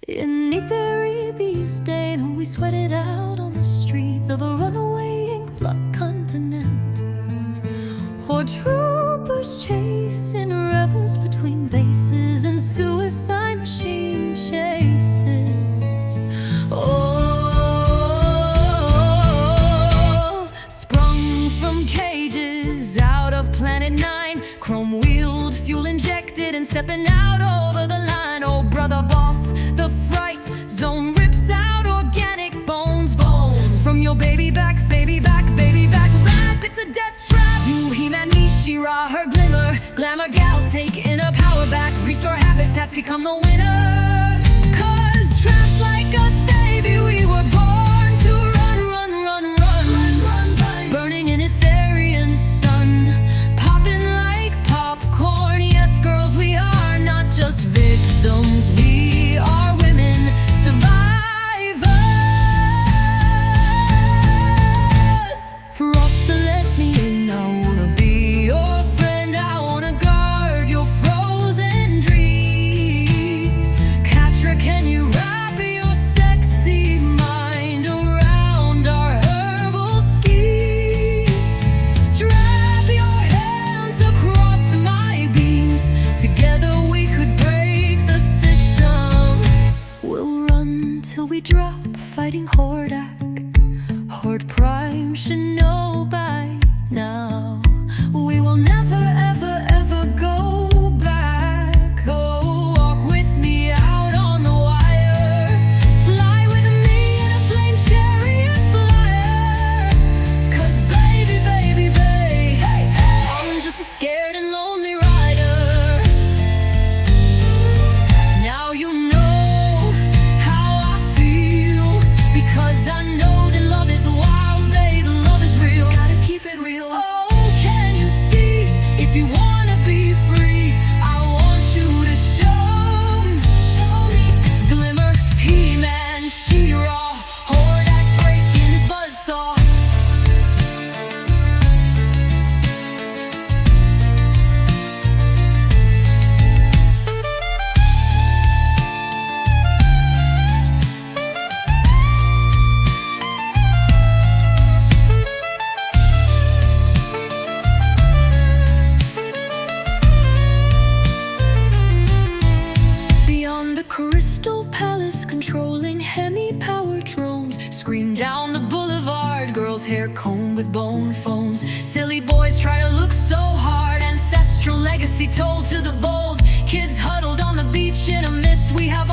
In Etheria these days, we sweat it out on the streets of a runaway ink-blot continent. Hord Troopers chasing rebels between bases and suicide machine chases. Oh, sprung from cages out of Planet 9, chrome-wheeled, fuel injected, and stepping out over the line. Oh, brother boss, the Fright Zone rips out organic bones from your baby back, baby back, baby back rap. It's a death trap. You He-Man, me, She-Ra, her Glimmer, Glamour gals taking her power back, restore habitats, become the winner. 'Cause tramps like us, baby, we were born to run, run, run, run, run, run, run. Burning in Etherian sun, popping like popcorn. Yes, girls, we are not just victims, we are women survivors. Frosta, let me in, I wanna be your friend, I wanna guard your frozen dreams. Catra, can you wrap your sexy mind around our herbal schemes? Strap your hands across my beams, together we could break the system. We'll run till we drop, fighting Hord Prime should know by now. We will never, ever, ever go back. Oh, walk with me out on the wire. Fly with me in a flame chariot flyer. 'Cause baby, baby, baby, I'm just a scared and lonely rider. Now you know how I feel, because I know that love is wild, baby, love is real. Gotta keep it real. Oh, can you see? If you wanna be free, I want you to show me. Glimmer, He-Man, She-Ra, Hord breaking his buzzsaw. Beyond the crystal palace, controlling hemi-power drones, scream down the boulevard, girls' hair combed with bone phones. Silly boys try to look so hard, ancestral legacy told to the bold. Kids huddled on the beach in a mist, we have